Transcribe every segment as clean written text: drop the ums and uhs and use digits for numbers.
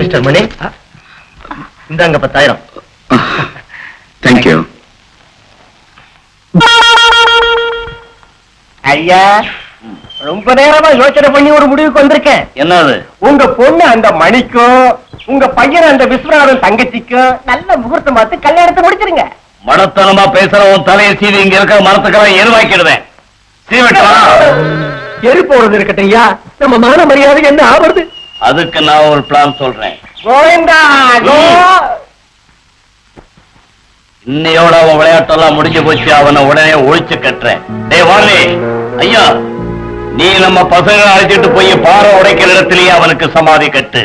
Mister மணி, இந்தாங்க 10,000. Thank you. ஐயா, ரொம்ப நேரமா யோசனை பண்ணி ஒரு முடிவுக்கு வந்திருக்கேன். என்னது? உங்க பொண்ணு அந்த மணிக்கும் உங்க பையன் அந்த விஸ்வநாதன் தங்கச்சிக்கும் நல்ல முகூர்த்தம் பார்த்து கல்யாணத்தை முடிச்சிருங்க. மடத்தனமா பேசுறவன் தலையை சீவி இங்க இருக்கிற மரத்துக்கெல்லாம் எருவாக்கிடுவேன். எரி போறது இருக்கட்டும் ஐயா, நம்ம மான மரியாதை என்ன ஆவறது? அதுக்கு நான் ஒரு பிளான் சொல்றேன். இன்னையோட அவன் விளையாட்டெல்லாம் முடிஞ்சு போச்சு. அவனை உடனே ஒழிச்சு கட்டுறேன். டேய் வாலி ஐயா, நீ நம்ம பசங்களை அழைச்சிட்டு போய் பாறை உடைக்கிற இடத்திலேயே அவனுக்கு சமாதி கட்டு.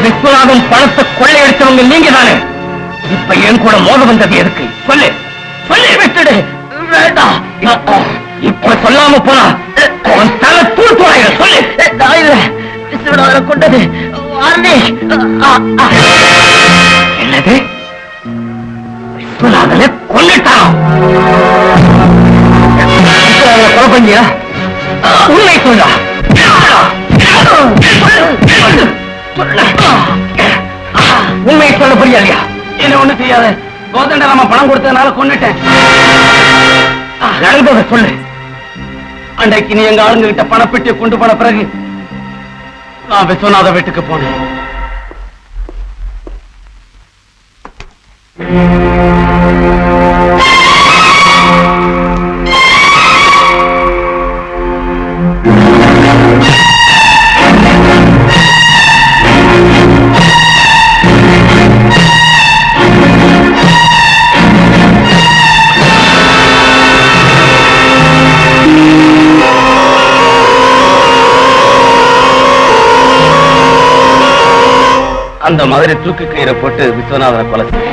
விஸ்வநாதன் பணத்தை கொள்ளையடிச்சவங்க நீங்க தானே. இப்ப என் கூட மோத வந்தது எதுக்கு? சொல்லு, சொல்லி விட்டுடு. வேண்டாம், இப்ப சொல்லாம போனா உன் தலை தூள் தூளாயிர. சொல்லு. நான் இல்ல, விஸ்வநாதனை கொண்டது என்னது? விஸ்வநாதனை கொண்டுட்டான். கொலை பண்ணியா? உண்மை சொல்ல. உண்மையை சொல்ல புரியலையா? என்ன ஒண்ணு செய்யாத. கோதண்ட நம்ம பணம் கொடுத்ததுனால கொண்டுட்டேன். நடந்ததை சொல்லு. அன்றைக்கு நீ எங்க ஆளுங்க கிட்ட பணப்பெட்டியை கொண்டு போன பிறகு நான் விஸ்வநாத வீட்டுக்கு போனேன். அந்த மாதிரி தூக்கு கயிறை போட்டு விஸ்வநாதனை கொலை செய்ய.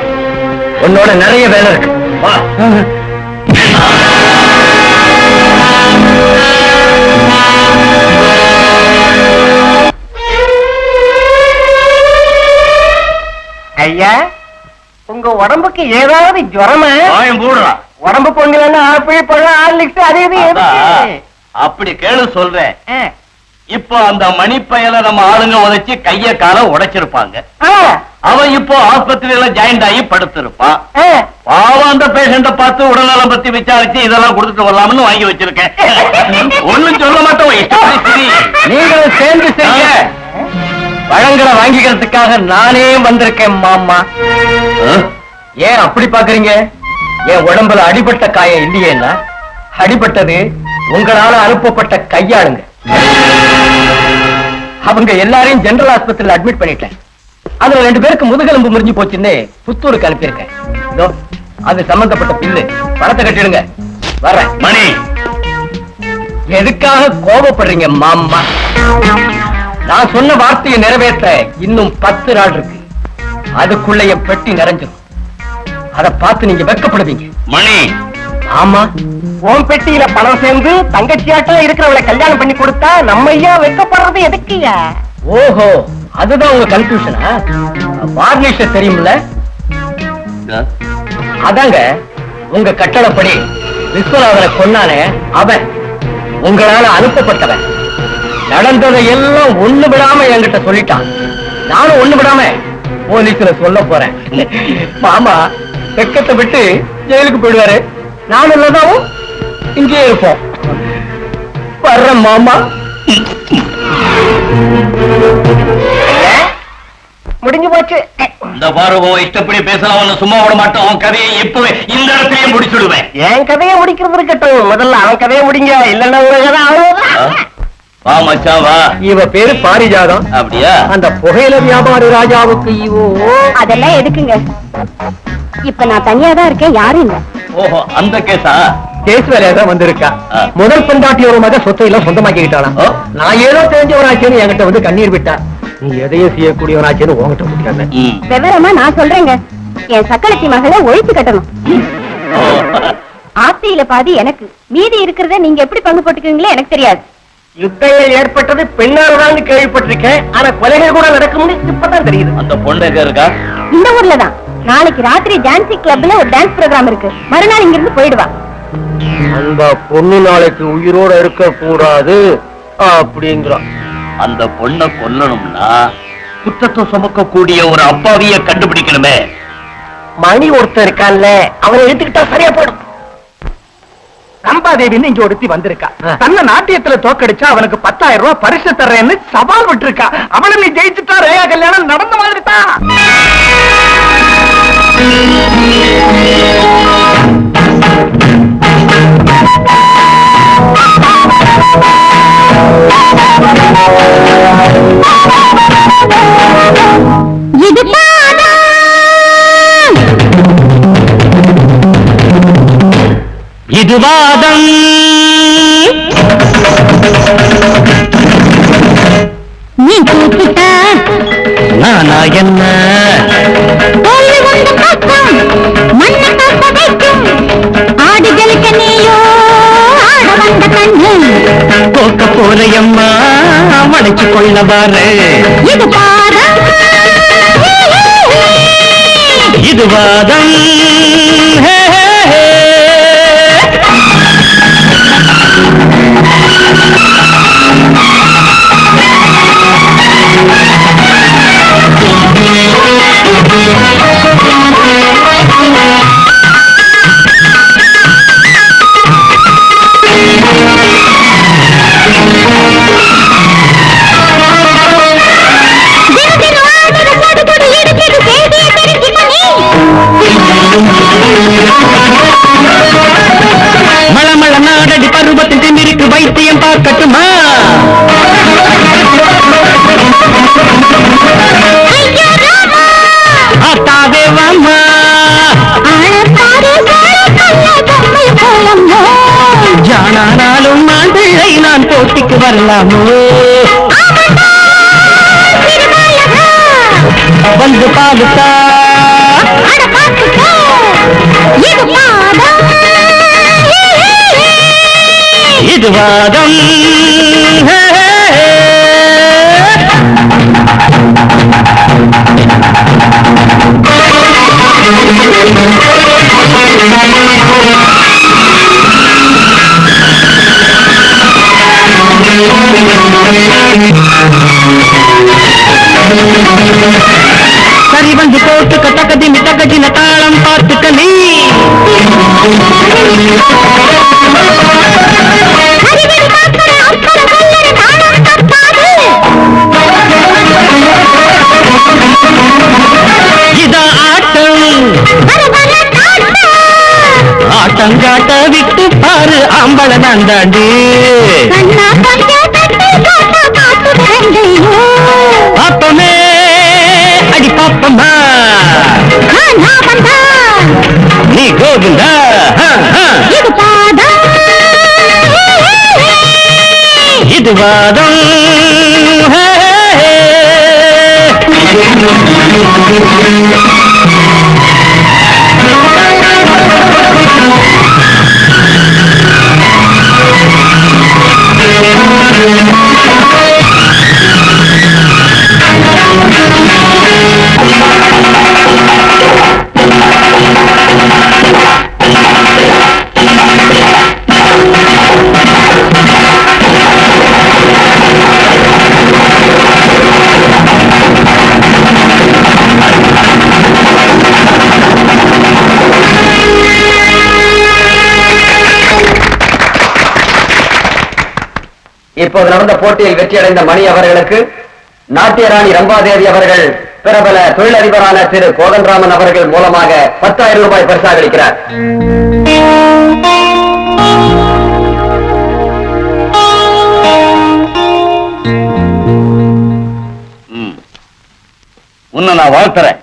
உன்னோட நிறைய வேலை இருக்கு. வா. ஐயா, உங்க உடம்புக்கு ஏதாவது ஜுரமா? போடுறா உடம்பு பொங்கலன்னா ஆப்பிள் பழம் ஹார்லிக்ஸ் அது இது எதுக்கு? அப்படி கேளு சொல்றேன். ஆ. இப்போ அந்த மணிப்பயல நம்ம ஆளுங்க உதைச்சு கைய கால உடைச்சிருப்பாங்க. ஆ. அவன் இப்போ ஆஸ்பத்திரியில ஜாயிண்ட் ஆகி படுத்திருப்பான். ஆ. பாவம் அந்த பேஷண்ட பார்த்து உடல்நலம் பத்தி விசாரிச்சு இதெல்லாம் கொடுத்துட்டு வரலாம்னு வாங்கி வச்சிருக்கேன். ஒண்ணும் சொல்ல மாட்டோம். நீங்களும் சேர்ந்து செய்ய பழங்களை வாங்கிக்கிறதுக்காக நானே வந்திருக்கேன் மாமா. ஏன் அப்படி பாக்குறீங்க? என் உடம்புல அடிபட்ட காயம் இல்லையேன்னா, அடிபட்டது உங்களால அனுப்பப்பட்ட கையாளுங்க. அவங்க எல்லாரையும் ஜெனரல் ஆஸ்பத்திரியில் அட்மிட் பண்ணிட்டேன். அதுல 2 பேருக்கு முதுகெலும்பு முறிஞ்சு போச்சுன்னு புத்தூருக்கு அனுப்பியிருக்கேன். இதோ அது சம்பந்தப்பட்ட பில்லு. பணத்தை கட்டிடுங்க. வர்றேன். மணி, எதுக்காக கோபப்படுறீங்க மாமா? நான் சொன்ன வார்த்தையை நிறைவேற்ற இன்னும் 10 நாள் இருக்கு. அதுக்குள்ள என் பெட்டி நிறைஞ்சிடும். அதை பார்த்து நீங்க வெட்கப்படுவீங்க. மணி, ஆமா, உன் பெட்டியில பணம் சேர்ந்து தங்கச்சியாட்டம் இருக்கிறவளை கல்யாணம் பண்ணி கொடுத்தா நம்ம ஐயா வெட்கப்படுறது எதுக்குயா? ஓஹோ, அதுதான் உங்க கன்ஃபியூஷனா? வார்னிஷ தெரியும்ல? அதாங்க உங்க கட்டளப்படி விஸ்வநாதனை கொன்னானே அவன் உங்களால அனுப்பப்பட்டவன். நடந்ததை எல்லாம் ஒண்ணு விடாம என்கிட்ட சொல்லிட்டான். நானும் ஒண்ணு விடாம போலீஸ்ல சொல்ல போறேன். மாமா வெக்கத்தை விட்டு ஜெயிலுக்கு போயிடுவாரு. நானும் இல்லதாவும் இங்கே இருப்போம். வர்றேன் மாமா. முடிஞ்சு போச்சு. இந்த பாருவோ இஷ்டப்படி பேசலாம், சும்மா விட மாட்டோம். அவன் கதையை இப்பவே இந்த இடத்தையே முடிச்சுடுவேன். என் கதையை முடிக்கிறது இருக்கட்டும், முதல்ல அவன் கதையை முடிங்க. இல்லன்னா உங்க கதை அவ்வளவுதான். வா மச்சான் வா. இவ பேரு பாரிஜாதம். அப்படியா? அந்த புகையில வியாபாரி ராஜாவுக்கு இவோ. அதெல்லாம் எதுக்குங்க? இப்ப நான் தனியா தான் இருக்கேன், யாரும் இல்ல. ஓஹோ, அந்த கேஸா? கேஸ் வேலையா தான் வந்திருக்கா. முதல் பெண்டாட்டியோட மக சொத்தை எல்லாம் சொந்தமாக்கிட்டாளாம். நான் ஏதோ தெரிஞ்சவனாச்சேன்னு என்கிட்ட வந்து கண்ணீர் விட்டா. நீ எதையும் செய்யக்கூடியவனாச்சேன்னு உங்ககிட்ட முடிக்காத. விவரமா நான் சொல்றேங்க. என் சக்களத்தி மகளை ஒழிச்சு கட்டணும். ஆஸ்தியில பாதி எனக்கு, மீதி இருக்கிறத நீங்க எப்படி பங்கு போட்டுக்குவீங்களோ எனக்கு தெரியாது. யுத்தங்கள் ஏற்பட்டது பெண்ணால்தான் கேள்விப்பட்டிருக்கேன். ஆனா கொலைகள் கூட நடக்கும்னு இப்பதான் தெரியுது. அந்த பொண்ணு இருக்கா? இந்த ஊர்ல தான். நாளைக்கு ராத்திரி டான்சி கிளப்ல ஒரு டான்ஸ் ப்ரோகிராம் இருக்கு. மறுநாள் இங்க இருந்து போயிடுவா. அந்த பொண்ணு நாளைக்கு உயிரோட இருக்க கூடாது அப்படிங்கிறான். அந்த பொண்ணை கொல்லணும்னா குற்றத்தை சுமக்க கூடிய ஒரு அப்பாவிய கண்டுபிடிக்கணுமே. மணி ஒருத்தர் இருக்கான்ல, அவனை எடுத்துக்கிட்டா சரியா போயிடும். ரம்பாதேவின்னு இங்க ஒருத்தி வந்திருக்கா. தன்னை நாட்டியத்துல தோக்கடிச்சா அவனுக்கு 10,000 ரூபாய் பரிசு தர்றேன்னு சவால் விட்டுருக்கா. அவனை நீ ஜெயிச்சுட்டா ரேயா கல்யாணம் நடந்த மாதிரி தான். இது வாதம், நீ கூப்பிட்ட நானா என்ன தோல்வி வந்த பக்கம் மண்ண காக்க வைக்கும். ஆடுகளுக்கு நீயோ ஆட வந்த கண்ணு. கோக்க போலையம்மா மடைச்சு கொள்ள பாரு. இது பாரு, இது வாதம். மளமள நாடடி பருவத்தின் திமிருக்கு வைத்தியம் பார்க்கட்டுமா? ஆத்தாவே வாமா. ஜானானாலும் ஆண்களை நான் போட்டிக்கு வரலாமோ? வந்து பாலுத்தா. இது வாதம். சரி வந்து போட்டு கட்டக்கட்டி மிட்டக்கட்டி நட்டாளம் பார்த்துக்கலி இதா ஆட்டம் ஆட்டங்காட்ட விட்டு பாரு ஆம்பள நந்தாண்டு பாப்பமே அடி பாப்பம்மா நீ கோவிந்தா இது வாதம் இப்போது நடந்த போட்டியில் வெற்றியடைந்த மணி அவர்களுக்கு நாட்டியராணி ரம்பாதேவி அவர்கள் பிரபல தொழிலதிபரான திரு கோதண்டராமன் அவர்கள் மூலமாக 10,000 ரூபாய் பரிசாக அளிக்கிறார். உன்னை நான் வாழ்த்துறேன்.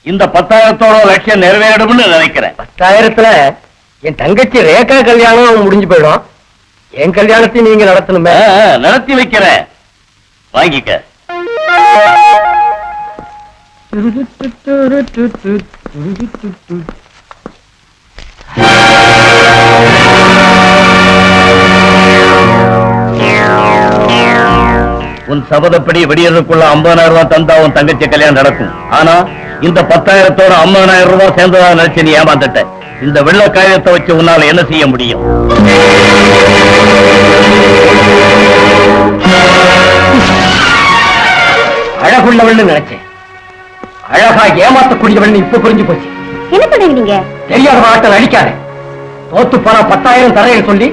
இந்த 10,000தோட லட்சியம் நிறைவேறும்னு நினைக்கிறேன். 10,000த்துல என் தங்கச்சி ரேகா கல்யாணம் முடிஞ்சு போயிடும். என் கல்யாணத்தையும் நீங்க நடத்தணுமே. நடத்தி வைக்கிறேன், வாங்கிக்க. உன் சபதப்படி விடியறதுக்குள்ள 50,000 ரூபாய் தந்தா உன் தங்கச்சி கல்யாணம் நடக்கும். ஆனா இந்த 10,000தோட 50,000 ரூபாய் சேர்ந்ததா நினைச்சு நீ ஏமாந்துட்ட. இந்த வெள்ள காயத்தை வச்சு உன்னால என்ன செய்ய முடியும்? அழகுள்ளவள்னு நினைச்சேன். அழகா ஏமாத்தக்கூடியவள் இப்ப புரிஞ்சு போச்சு. என்ன பண்ணுவீங்க? தெரியாத ஆட்கள் அழிக்காத. தோத்து போன 10,000 தரையை சொல்லி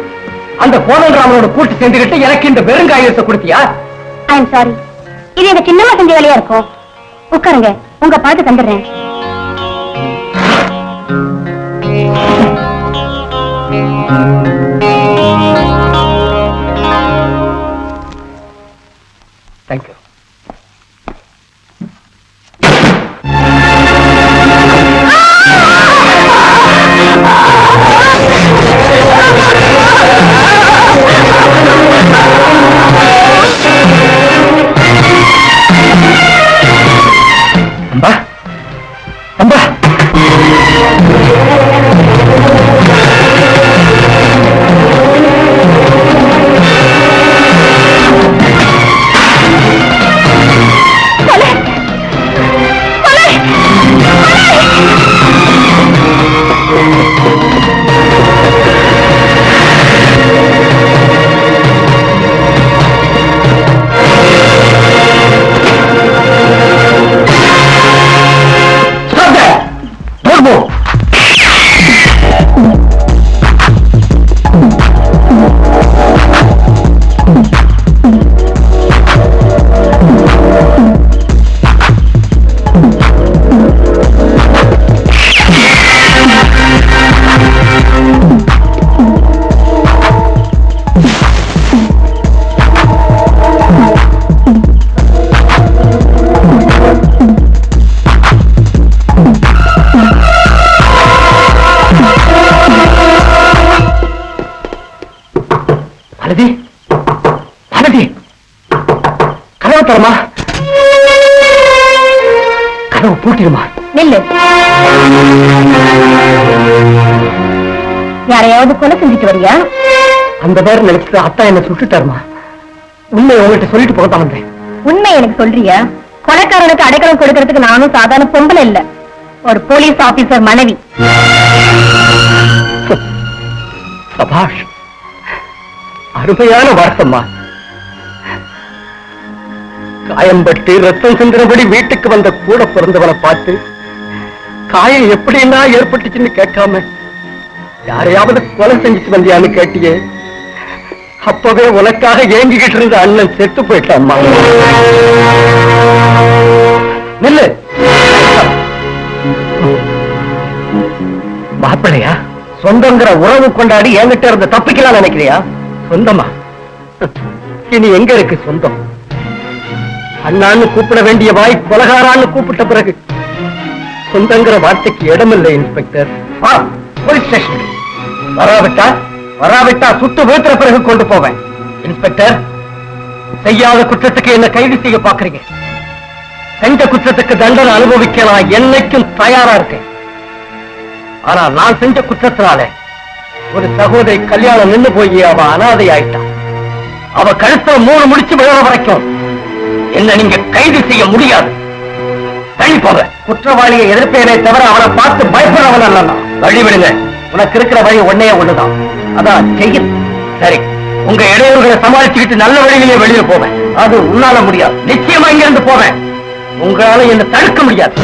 அந்த கோதண்டராமனோட கூட்டு சேர்ந்துகிட்டு எனக்கு இந்த வெறுங்காயத்தை கொடுத்தியா? I am sorry. இது எங்க சின்னமா செஞ்ச வேலையா இருக்கும். உட்காருங்க, உங்க பாட்டு தந்துடுறேன். தேங்க்யூ. அம்பா அம்பா கதவு பூட்டிடுமா? நெல்லு. யாரையாவது கொலை செஞ்சுட்டு வரியா? அந்த பேர் நினைச்சிட்டு அத்தா என்ன சுட்டுட்டாருமா. உண்மை உங்ககிட்ட சொல்லிட்டு போகத்தான் வந்தேன். உண்மை எனக்கு சொல்றியா? கொலைக்காரனுக்கு அடைக்கலம் கொடுக்கறதுக்கு நானும் சாதாரண பொம்பளை இல்ல, ஒரு போலீஸ் ஆபீசர் மனைவி. சபாஷ், அருமையான வார்த்தம்மா. காயம்பட்டு ரத்தம் சிந்தினபடி வீட்டுக்கு வந்த கூட பிறந்தவனை பார்த்து காயம் எப்படின்னா ஏற்பட்டுச்சுன்னு கேட்காம யாரையாவது கொலை செஞ்சுட்டு வந்தியான்னு கேட்டியே. அப்பவே உனக்காக ஏங்கிக்கிட்டு இருந்த அண்ணன் செத்து போயிட்டான். நில்லு. மாப்பிள்ளையா சொந்தங்கிற உறவு கொண்டாடி என்கிட்ட இருந்த தப்பிக்கலாம் நினைக்கிறியா? சொந்தமா? இனி எங்க இருக்கு சொந்தம்? அண்ணான்னு கூப்பிட வேண்டிய வாய் கொலகாரான்னு கூப்பிட்ட பிறகு சொந்தங்கிற வார்த்தைக்கு இடமில்லை. இன்ஸ்பெக்டர், போலீஸ் ஸ்டேஷன் வராவிட்டா சுட்டு வீழ்த்துற பிறகு கொண்டு போவேன். இன்ஸ்பெக்டர், செய்யாத குற்றத்துக்கு என்ன கைது செய்ய பாக்குறீங்க. செஞ்ச குற்றத்துக்கு தண்டனை அனுபவிக்க நான் என்னைக்கும் தயாரா இருக்கேன். ஆனா நான் செஞ்ச குற்றத்தினால ஒரு சகோதரி கல்யாணம் நின்று போய் அவ அனாதை ஆயிட்டான். அவ கழுத்துல 3 முடிச்சு விழற வரைக்கும் என்ன நீங்க கைது செய்ய முடியாது. தள்ளி போக. குற்றவாளியை எதிர்ப்பேனே தவிர அவனை பார்த்து பயப்படுறவன் அல்ல. வழி விடுங்க. உனக்கு இருக்கிற வழி ஒன்னே ஒண்ணுதான், அதான் செய்யும். சரி, உங்க இடையூறுகளை சமாளிச்சுக்கிட்டு நல்ல வழியிலே வெளியே போவேன். அது உன்னால முடியாது. நிச்சயமா இங்க இருந்து போவேன். உங்களால என்ன தடுக்க முடியாது.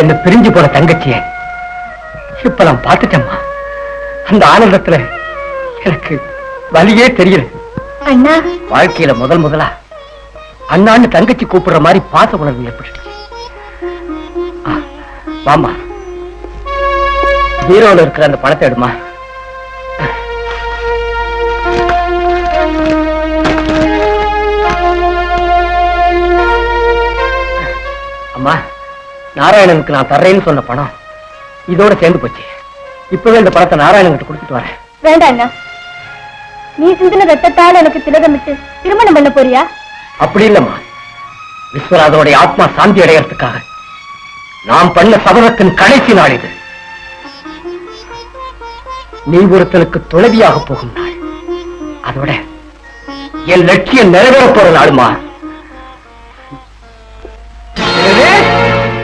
என்ன பிரிஞ்சு போற தங்கச்சிய இப்ப நான் பார்த்துட்டேம்மா. அந்த ஆனந்தத்துல எனக்கு வலியே தெரியல. அண்ணா, வாழ்க்கையில முதலா அண்ணான்னு தங்கச்சி கூப்பிடுற மாதிரி பாச உணர்வு ஏற்பட்டு. வாமா, பீரோல இருக்கிற அந்த பணத்தை எடுமா. அம்மா, நாராயணனுக்கு நான் தர்றேன்னு சொன்ன பணம் இதோட சேர்ந்து போச்சு. இப்பவே இந்த பணத்தை நாராயணன் கிட்ட கொடுத்துட்டு வரேன். வேண்டாம் அண்ணா, நீ சிந்தின ரத்தத்தால் எனக்கு திலகமிட்டு திருமணம் பண்ண போறியா? அப்படி இல்லம்மா, விஸ்வநாதனுடைய ஆத்மா சாந்தி அடையறதுக்காக நாம் பண்ண சபதத்தின் கடைசி நாள் இது. நீ ஒருத்தனுக்கு துணைவியாக போகும் நாள். அதோட என் லட்சியம் நிறைவேற போற நாளுமா.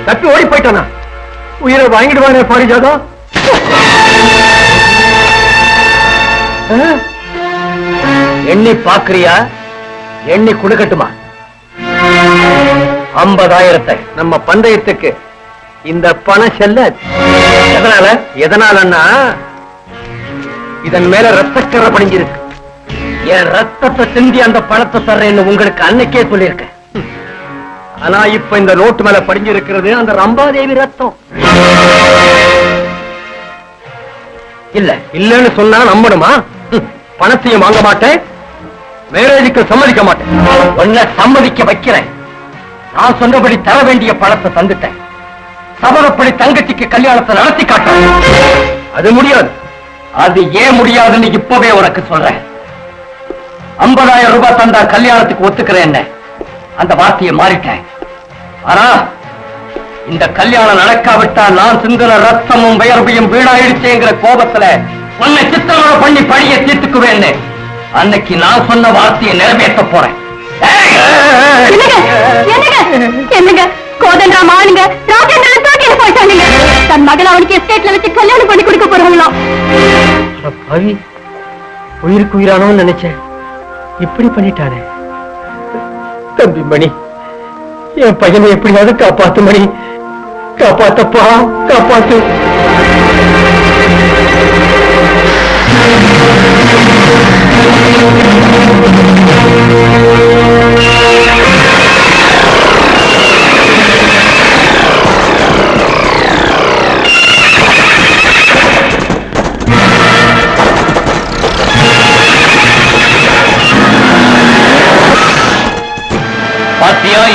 தப்பி ஓடி போயிட்டானா? உயிரை வாங்கிடுவானே பாரிஜாதா. எண்ணி பாக்குறியா? எண்ணி கொடுக்கட்டுமா? 50,000 நம்ம பந்தயத்துக்கு இந்த பணம் செல்ல. எதனாலன்னா இதன் மேல ரத்தக்கரை படிஞ்சிருக்கு. என் ரத்தத்தை சிந்தி அந்த பணத்தை தர்றேன்னு உங்களுக்கு அன்னைக்கே சொல்லியிருக்கேன். ஆனா இப்ப இந்த நோட்டு மேல படிஞ்சிருக்கிறது அந்த ரம்பாதேவி ரத்தம். இல்லன்னு சொன்னா நம்பணுமா? பணத்தையும் வாங்க மாட்டேன், மேரேஜுக்கு சம்மதிக்க மாட்டேன். ஒன்ன சம்மதிக்க வைக்கிறேன். நான் சொன்னபடி தர வேண்டிய பணத்தை தந்துட்டேன். சபதப்படி தங்கச்சிக்கு கல்யாணத்தை நடத்தி காட்டுறேன். அது முடியாது. அது ஏன் முடியாதுன்னு இப்பவே உனக்கு சொல்றேன். 50,000 ரூபாய் தந்தா கல்யாணத்துக்கு ஒத்துக்கிறேன். அந்த வார்த்தையை மாறிட்டேன். ஆனா இந்த கல்யாணம் நடக்காவிட்டா நான் சிந்தின ரத்தமும் வயர்வையும் வீணாயிடுச்சேங்கிற கோபத்துல உன்னை சித்திரவதை பண்ணி பழிய தீர்த்துக்குவேன்னு அன்னைக்கு நான் சொன்ன வார்த்தையை நிறைவேற்ற போறேன். தன் மகள் அவனுக்கு எஸ்டேட்ல வச்சு கல்யாணம் பண்ணி கொடுக்க போறாங்களோ. உயிருக்கு உயிரானோன்னு நினைச்சேன், இப்படி பண்ணிட்டானே. தம்பி மணி, என் பையனை எப்படியாவது காப்பாத்து மணி. காப்பாத்தப்பா, காப்பாத்து.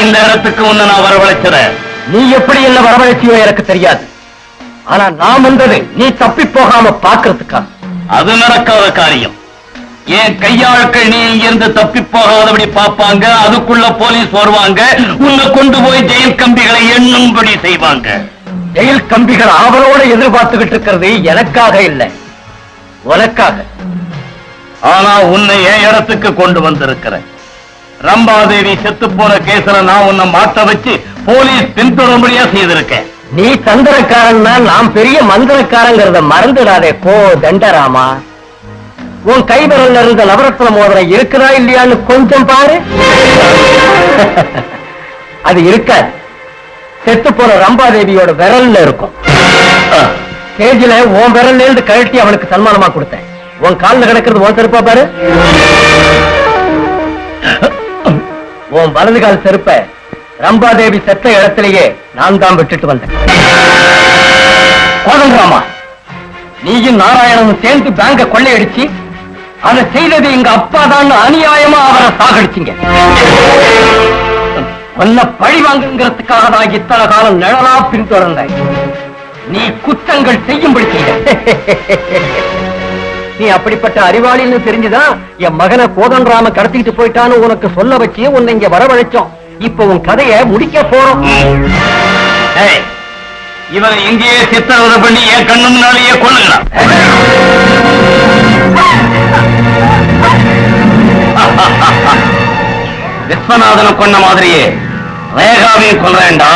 இந்த இடத்துக்கு உன்னை நான் வரவழைச்சத நீ எப்படி என்ன வரவழைச்சியோ எனக்கு தெரியாது. ஆனா நான் வந்தது நீ தப்பி போகாம பாக்குறதுக்கா. அது நடக்காத காரியம். என் கையாட்கள் நீ இங்கிருந்து தப்பி போகாதபடி பார்ப்பாங்க. அதுக்குள்ள போலீஸ் வருவாங்க. உன்னை கொண்டு போய் ஜெயில் கம்பிகளை எண்ணும்படி செய்வாங்க. ஜெயில் கம்பிகள் ஆவலோட எதிர்பார்த்துக்கிட்டு இருக்கிறது எனக்காக இல்லை, உனக்காக. ஆனா உன்னை என் இடத்துக்கு கொண்டு வந்திருக்கிறேன். ரம்பாதேவி செத்து போன கேஸ்ல நான் உன்னை மாட்ட வச்சு போலீஸ் பின்தொடரும்படியா செய்திருக்கேன். நீ தந்திரக்காரன்னா நான் பெரிய மந்திரக்காரங்கிறத மறந்துடாதே போ தண்டராமா. உன் கைவிரல்ல இருந்த நவரத்ன மோதிரம் இருக்குதா இல்லையான்னு கொஞ்சம் பாரு. அது இருக்காது. செத்து போன ரம்பாதேவியோட விரல்ல இருக்கும். ஸ்டேஜில் உன் விரல்ல இருந்து கழட்டி அவனுக்கு சன்மானமா கொடுத்தேன். உன் காலில் கிடக்கிறது உன் செருப்பா பாரு. உன் வலது கால் செருப்ப ரம்பாதேவி செத்த இடத்திலேயே நான் தான் விட்டுட்டு வந்தேன். கோதண்டராமா, நீயும் நாராயணனும் சேர்ந்து பேங்க கொள்ளையடிச்சு அதை செய்தது எங்க அப்பா தான் அநியாயமா அவரை சாகடிச்சிங்க. உன்னை பழி வாங்குங்கிறதுக்காக தான் இத்தனை காலம் நிழலா பின்தொடர்ந்தாய். நீ குற்றங்கள் செய்யும்படி செய்த. நீ அப்படிப்பட்ட அறிவாளின்னு தெரிஞ்சுதான் என் மகனை கோதண்டராம கடத்திட்டு போயிட்டான்னு உனக்கு சொல்ல வச்சு உன்னை இங்க வரவழைச்சோம். இப்ப உன் கதையை முடிக்க போறோம். இவன் இங்கேயே சித்திரவதை பண்ணி என் கண்ணு முன்னாலேயே கொள்ளுகிறான். விஸ்வநாதனை கொண்ட மாதிரியே ரேகாவையும் கொல்றேன்டா.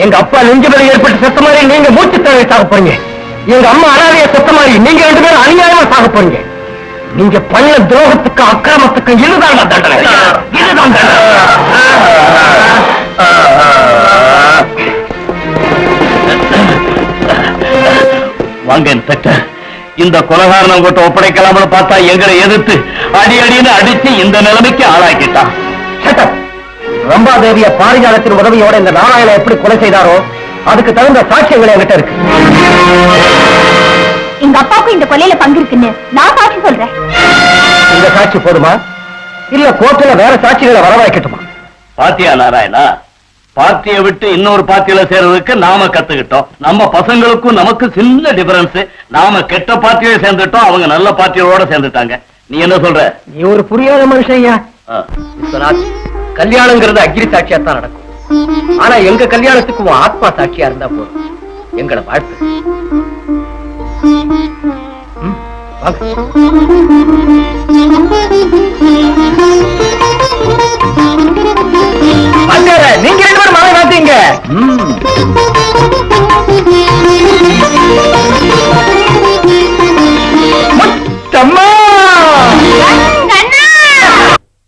எங்க அப்பா நெஞ்சுபலி ஏற்பட்டு செத்த மாதிரி நீங்க மூச்சு தேவை சாக போறீங்க. எங்க அம்மா அனாதைய செத்த மாதிரி நீங்க 2 பேரும் அநியாயமா சாக போறீங்க. நீங்க பண்ண துரோகத்துக்கு அக்கிரமத்துக்கு இதுதான் தண்டனை. இதுதான் வாங்க இன்ஸ்பெக்டர், இந்த கொலைகாரனை உங்கள்கிட்ட ஒப்படைக்கலாம்னு பார்த்தா எங்களை எதிர்த்து அடின்னு அடிச்சு இந்த நிலைமைக்கு ஆளாக்கிட்டான். ரம்பாதேவிய பாரிஜாலத்தின் உதவியோட இந்த நாராயணன் எப்படி கொலை செய்தாரோ அதுக்கு தகுந்த சாட்சியங்கள் என்கிட்ட இருக்கு. எங்க அப்பாவுக்கு இந்த கொலையில பங்கு இருக்குன்னு நான் சாட்சி சொல்றேன். இந்த சாட்சி போதுமா இல்ல கோர்ட்ல வேற சாட்சிகளை வரவாய்க்கட்டுமா? பாத்தியா நாராயணா, பார்ட்டியை விட்டு இன்னொரு பார்ட்டியில சேர்றதுக்கு நாம கத்துக்கிட்டோம். நம்ம பசங்களுக்கும் நமக்கு சின்ன டிஃபரன்ஸ். நாம கெட்ட பார்ட்டியோட சேர்ந்துட்டோம், அவங்க நல்ல பார்ட்டியோட சேர்ந்துட்டாங்க. நீ என்ன சொல்ற? நீ ஒரு புரியாத மனுஷன்யா. கல்யாணங்கிறது அக்னி சாட்சியா தான் நடக்கும். ஆனா எங்க கல்யாணத்துக்கு உன் ஆத்மா சாட்சியா இருந்தா போதும். எங்களை வாழ்த்து. நீங்க 2 பேரும் மாலை மாத்தீங்க.